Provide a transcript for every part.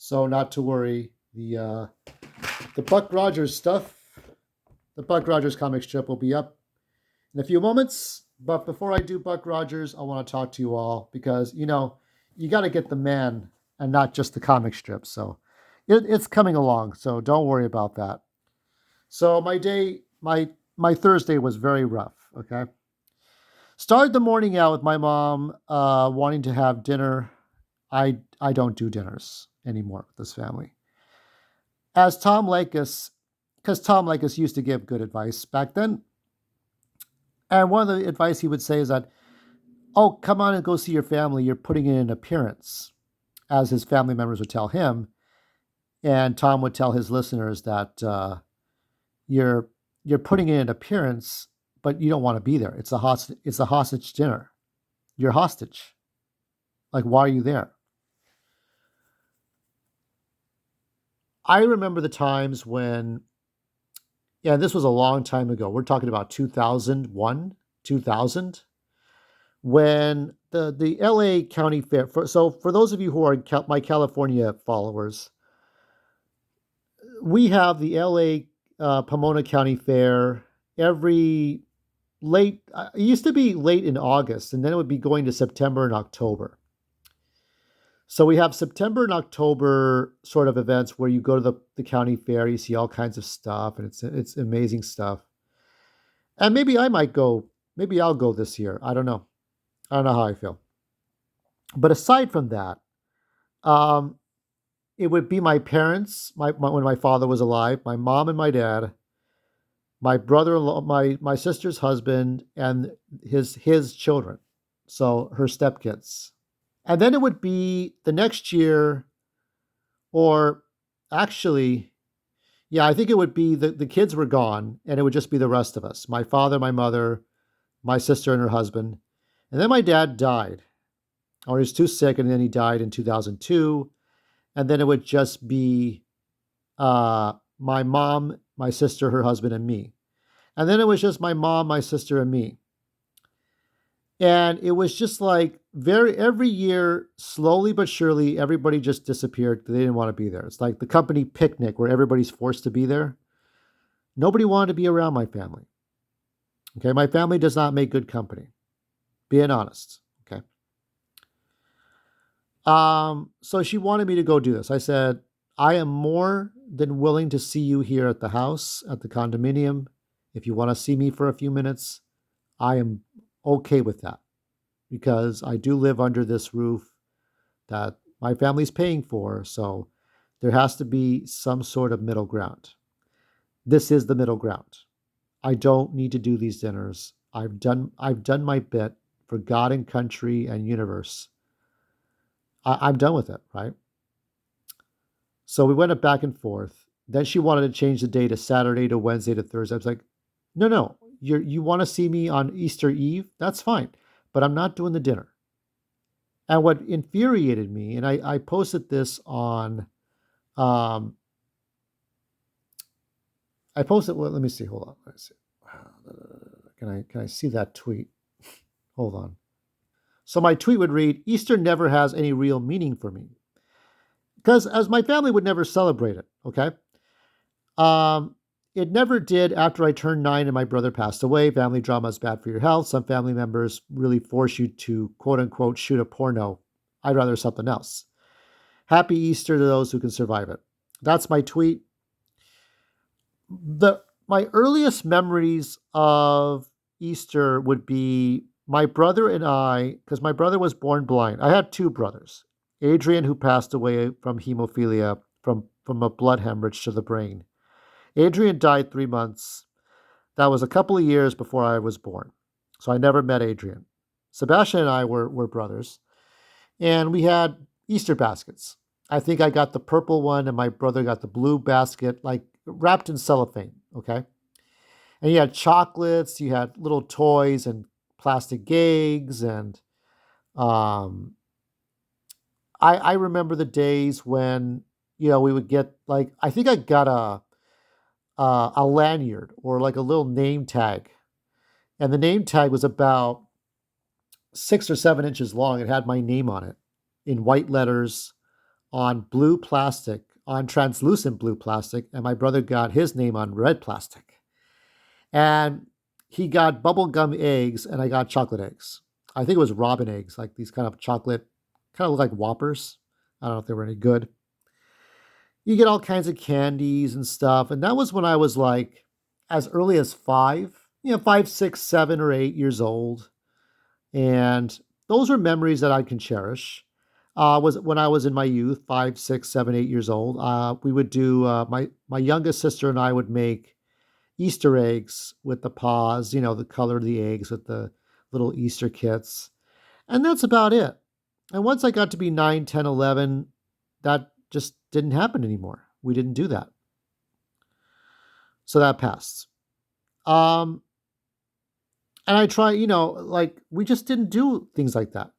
so not to worry. The Buck Rogers stuff, the Buck Rogers comic strip will be up in a few moments. But before I do Buck Rogers, I want to talk to you all because you got to get the man and not just the comic strip. So it's coming along. So don't worry about that. So my Thursday was very rough. Okay, started the morning out with my mom wanting to have dinner. I don't do dinners anymore with this family. As Tom Lakis, because Tom Lakis used to give good advice back then, and one of the advice he would say is that, "Oh, come on and go see your family. You're putting in an appearance," as his family members would tell him, and Tom would tell his listeners that you're you're putting in an appearance, but you don't want to be there. It's a hostage dinner. You're hostage. Like, why are you there? I remember the times when, yeah, this was a long time ago. We're talking about 2001, 2000, when the LA County Fair. For those of you who are my California followers, we have the LA Pomona County Fair every late. It used to be late in August, and then it would be going to September and October. So we have September and October sort of events where you go to the county fair, you see all kinds of stuff, and it's amazing stuff. And maybe I might go. Maybe I'll go this year. I don't know. I don't know how I feel. But aside from that, um, it would be my parents, when my father was alive, my mom and my dad, my brother-in-law, my sister's husband, and his children. So her stepkids. And then it would be the next year, or actually, yeah, I think it would be the kids were gone, and it would just be the rest of us, my father, my mother, my sister, and her husband. And then my dad died, or he was too sick, and then he died in 2002. And then it would just be my mom, my sister, her husband, and me. And then it was just my mom, my sister, and me. And it was just like every year, slowly but surely, everybody just disappeared. They didn't want to be there. It's like the company picnic where everybody's forced to be there. Nobody wanted to be around my family. Okay, my family does not make good company. Being honest. Okay. So she wanted me to go do this. I said, I am more than willing to see you here at the house, at the condominium. If you want to see me for a few minutes, I am okay with that because I do live under this roof that my family's paying for. So there has to be some sort of middle ground. This is the middle ground. I don't need to do these dinners. I've done my bit for God and country and universe. I'm done with it, right? So we went back and forth. Then she wanted to change the day to Saturday to Wednesday to Thursday. I was like, no. You want to see me on Easter Eve? That's fine. But I'm not doing the dinner. And what infuriated me, and I posted this on, I posted, well, let me see, hold on. Let's see. Can I see that tweet? Hold on. So my tweet would read, Easter never has any real meaning for me. Because as my family would never celebrate it, okay? It never did after I turned 9 and my brother passed away. Family drama is bad for your health. Some family members really force you to, quote unquote, shoot a porno. I'd rather something else. Happy Easter to those who can survive it. That's my tweet. My earliest memories of Easter would be my brother and I, because my brother was born blind. I had two brothers. Adrian, who passed away from hemophilia, from a blood hemorrhage to the brain. Adrian died 3 months. That was a couple of years before I was born. So I never met Adrian. Sebastian and I were brothers. And we had Easter baskets. I think I got the purple one and my brother got the blue basket, like wrapped in cellophane. Okay. And you had chocolates, you had little toys and plastic gags. And um, I remember the days when, we would get like, I think I got a lanyard or like a little name tag. And the name tag was about 6 or 7 inches long. It had my name on it in white letters on blue plastic, on translucent blue plastic, and my brother got his name on red plastic. And he got bubblegum eggs, and I got chocolate eggs. I think it was robin eggs, like these kind of chocolate, kind of look like Whoppers. I don't know if they were any good. You get all kinds of candies and stuff. And that was when I was like as early as 5, 5, 6, 7, or 8 years old. And those are memories that I can cherish. Was when I was in my youth, 5, 6, 7, 8 years old. We would do my youngest sister and I would make Easter eggs with the paws, the color of the eggs with the little Easter kits. And that's about it. And once I got to be 9, 10, 11, that just didn't happen anymore. We didn't do that. So that passed. Um, and I try, like we just didn't do things like that.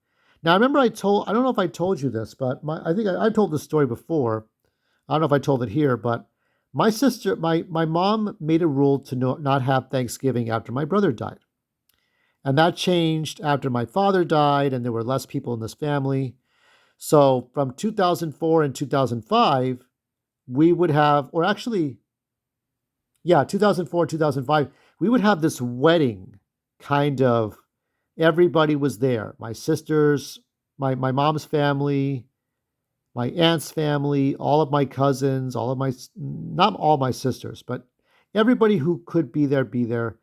Now, I remember I don't know if I told you this, but I think I've told this story before. I don't know if I told it here, but my mom made a rule to not have Thanksgiving after my brother died. And that changed after my father died, and there were less people in this family. So from 2004 and 2005, we would have, or actually, yeah, 2004, 2005, we would have this wedding kind of, everybody was there. My sisters, my mom's family, my aunt's family, all of my cousins, not all my sisters, but everybody who could be there, be there.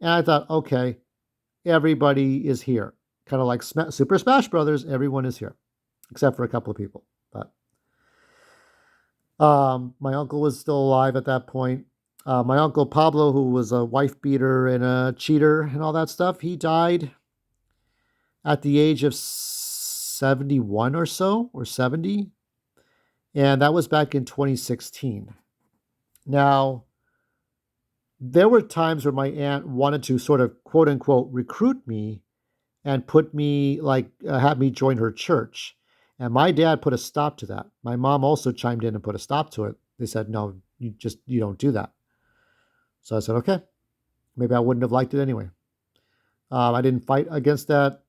And I thought, okay, everybody is here. Kind of like Super Smash Brothers, everyone is here, except for a couple of people. But my uncle was still alive at that point. My uncle Pablo, who was a wife beater and a cheater and all that stuff, he died at the age of 71 or so, or 70. And that was back in 2016. Now, there were times where my aunt wanted to sort of quote unquote recruit me and put me have me join her church. And my dad put a stop to that. My mom also chimed in and put a stop to it. They said, no, you don't do that. So I said, okay, maybe I wouldn't have liked it anyway. I didn't fight against that.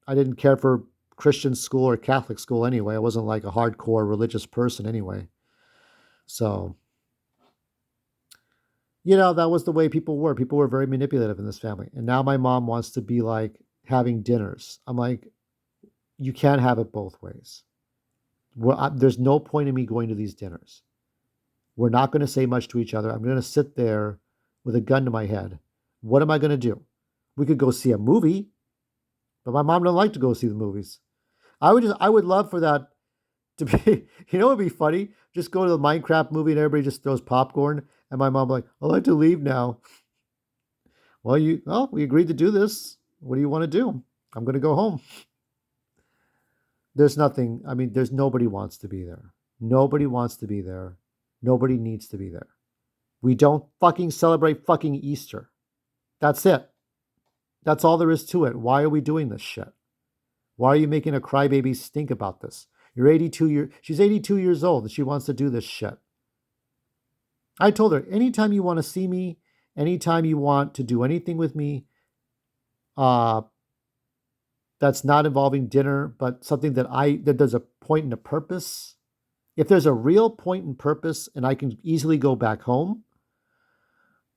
I didn't care for Christian school or Catholic school anyway. I wasn't like a hardcore religious person anyway. So, that was the way people were. People were very manipulative in this family. And now my mom wants to be like having dinners. I'm like, you can't have it both ways. There's no point in me going to these dinners. We're not going to say much to each other. I'm going to sit there with a gun to my head. What am I going to do? We could go see a movie, but my mom doesn't like to go see the movies. I would love for that to be, it would be funny. Just go to the Minecraft movie and everybody just throws popcorn. And my mom like, I'd like to leave now. Well, we agreed to do this. What do you want to do? I'm going to go home. There's nobody wants to be there. Nobody wants to be there. Nobody needs to be there. We don't fucking celebrate fucking Easter. That's it. That's all there is to it. Why are we doing this shit? Why are you making a crybaby stink about this? She's 82 years old and she wants to do this shit. I told her, anytime you want to see me, anytime you want to do anything with me, that's not involving dinner, but something that there's a point and a purpose. If there's a real point and purpose and I can easily go back home,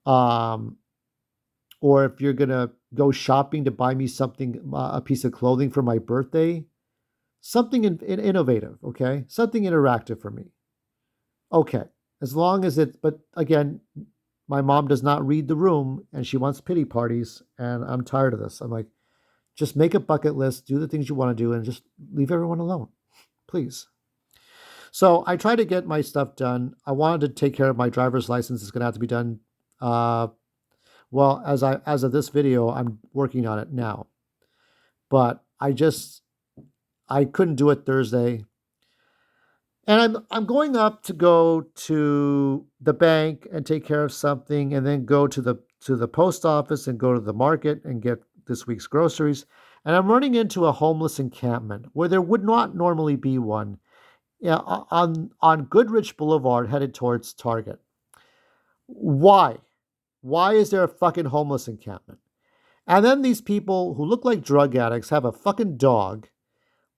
or if you're going to go shopping to buy me something, a piece of clothing for my birthday, something innovative, okay? Something interactive for me. Okay, as long as but again, my mom does not read the room and she wants pity parties and I'm tired of this. I'm like, just make a bucket list, do the things you want to do and just leave everyone alone, please. So I try to get my stuff done. I wanted to take care of my driver's license. It's going to have to be done. Well, as of this video, I'm working on it now. But I couldn't do it Thursday. And I'm going up to go to the bank and take care of something and then go to the post office and go to the market and get this week's groceries. And I'm running into a homeless encampment where there would not normally be one. Yeah, on Goodrich Boulevard headed towards Target. Why? Why is there a fucking homeless encampment? And then these people who look like drug addicts have a fucking dog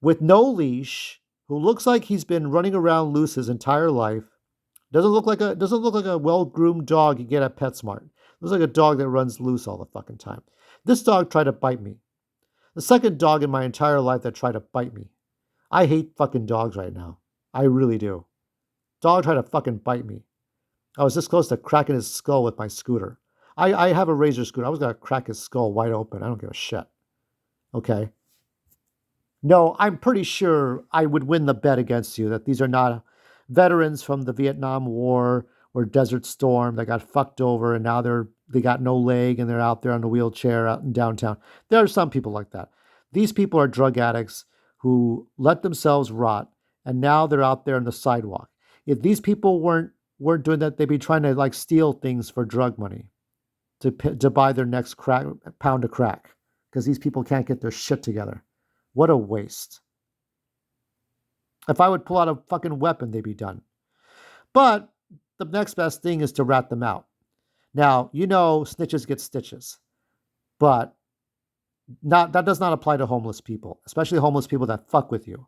with no leash who looks like he's been running around loose his entire life. Doesn't look like a well-groomed dog you get at PetSmart. Looks like a dog that runs loose all the fucking time. This dog tried to bite me. The second dog in my entire life that tried to bite me. I hate fucking dogs right now. I really do. Dog tried to fucking bite me. I was this close to cracking his skull with my scooter. I have a Razor scooter. I was going to crack his skull wide open. I don't give a shit. Okay? No, I'm pretty sure I would win the bet against you that these are not veterans from the Vietnam War or Desert Storm that got fucked over and now they got no leg and they're out there on a wheelchair out in downtown. There are some people like that. These people are drug addicts who let themselves rot and now they're out there on the sidewalk. If these people weren't doing that, they'd be trying to like steal things for drug money to buy their next pound of crack because these people can't get their shit together. What a waste. If I would pull out a fucking weapon, they'd be done. But the next best thing is to rat them out. Now, snitches get stitches, but that does not apply to homeless people, especially homeless people that fuck with you.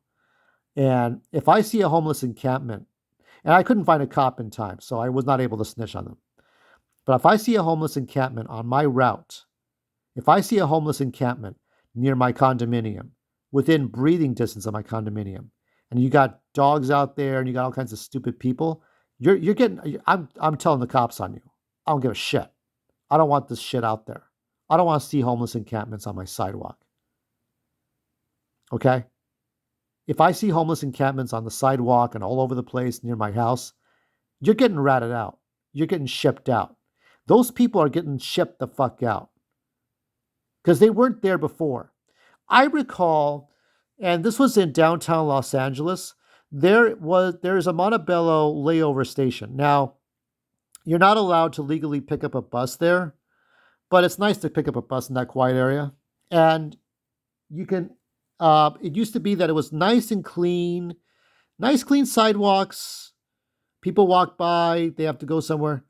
And if I see a homeless encampment, and I couldn't find a cop in time, so I was not able to snitch on them. But if I see a homeless encampment on my route, if I see a homeless encampment near my condominium, within breathing distance of my condominium, and you got dogs out there and you got all kinds of stupid people, I'm telling the cops on you. I don't give a shit. I don't want this shit out there. I don't want to see homeless encampments on my sidewalk. Okay? If I see homeless encampments on the sidewalk and all over the place near my house, you're getting ratted out. You're getting shipped out. Those people are getting shipped the fuck out because they weren't there before. I recall, and this was in downtown Los Angeles, there's a Montebello layover station. Now, you're not allowed to legally pick up a bus there, but it's nice to pick up a bus in that quiet area. And you can, it used to be that it was nice clean sidewalks. People walk by, they have to go somewhere.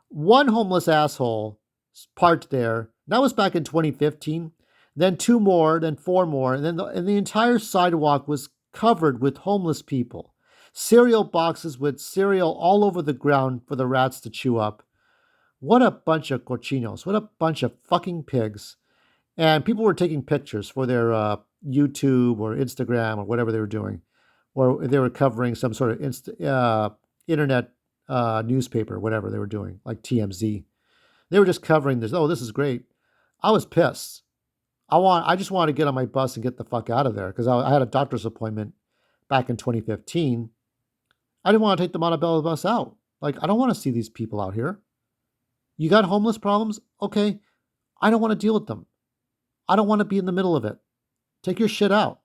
One homeless asshole parked there. That was back in 2015. Then 2 more, then 4 more, and then the entire sidewalk was covered with homeless people. Cereal boxes with cereal all over the ground for the rats to chew up. What a bunch of cochinos. What a bunch of fucking pigs. And people were taking pictures for their YouTube or Instagram or whatever they were doing. Or they were covering some sort of internet newspaper, whatever they were doing, like TMZ. They were just covering this. Oh, this is great. I was pissed. I just wanted to get on my bus and get the fuck out of there because I had a doctor's appointment back in 2015. I didn't want to take the Montebello bus out. Like, I don't want to see these people out here. You got homeless problems? Okay. I don't want to deal with them. I don't want to be in the middle of it. Take your shit out.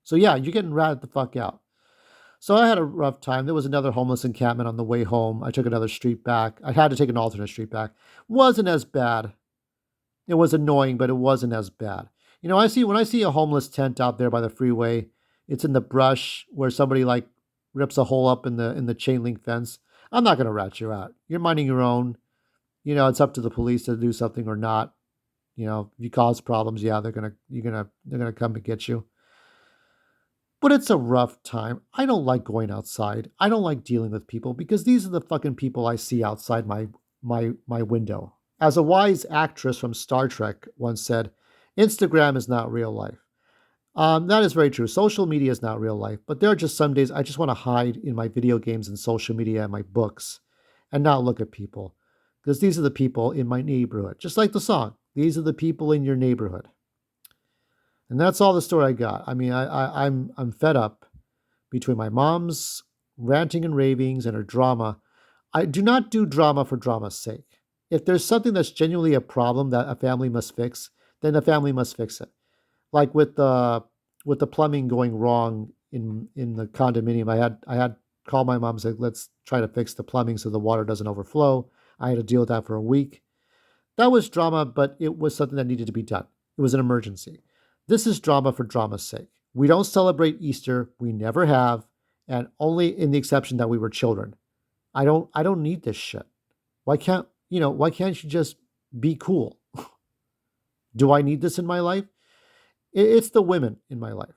So yeah, you're getting ratted the fuck out. So I had a rough time. There was another homeless encampment on the way home. I took another street back. I had to take an alternate street back. Wasn't as bad. It was annoying, but it wasn't as bad. When I see a homeless tent out there by the freeway, it's in the brush where somebody like rips a hole up in the chain link fence. I'm not going to rat you out. You're minding your own. It's up to the police to do something or not. If you cause problems, yeah, they're gonna come and get you. But it's a rough time. I don't like going outside. I don't like dealing with people because these are the fucking people I see outside my window. As a wise actress from Star Trek once said, Instagram is not real life. That is very true. Social media is not real life, but there are just some days I just want to hide in my video games and social media and my books and not look at people because these are the people in my neighborhood. Just like the song, these are the people in your neighborhood. And that's all the story I got. I mean, I'm fed up between my mom's ranting and ravings and her drama. I do not do drama for drama's sake. If there's something that's genuinely a problem that a family must fix, then the family must fix it. Like with the plumbing going wrong in the condominium, I had called my mom and said, let's try to fix the plumbing so the water doesn't overflow. I had to deal with that for a week. That was drama, but it was something that needed to be done. It was an emergency. This is drama for drama's sake. We don't celebrate Easter. We never have, and only in the exception that we were children. I don't need this shit. Why can't you just be cool? Do I need this in my life? It's the women in my life.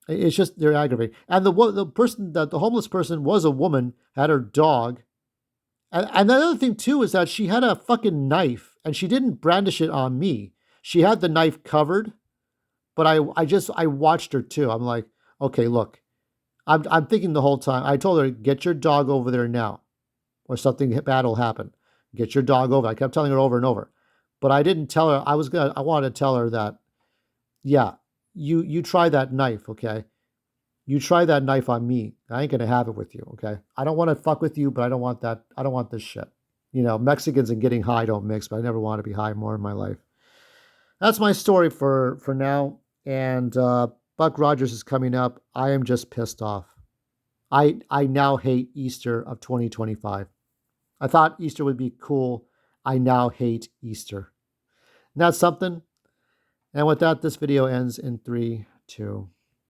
It's just they're aggravating. And the person that the homeless person was a woman, had her dog. And the other thing too is that she had a fucking knife and she didn't brandish it on me. She had the knife covered, but I watched her too. I'm like, okay, look, I'm thinking the whole time. I told her, get your dog over there now, or something bad will happen. Get your dog over. I kept telling her over and over, but I didn't tell her. I wanted to tell her that, yeah, you try that knife, okay? You try that knife on me. I ain't gonna have it with you, okay? I don't want to fuck with you, but I don't want that. I don't want this shit. You know, Mexicans and getting high don't mix, but I never want to be high more in my life. That's my story for now. And Buck Rogers is coming up. I am just pissed off. I now hate Easter of 2025. I thought Easter would be cool. I now hate Easter. And that's something. And with that, this video ends in 3, 2,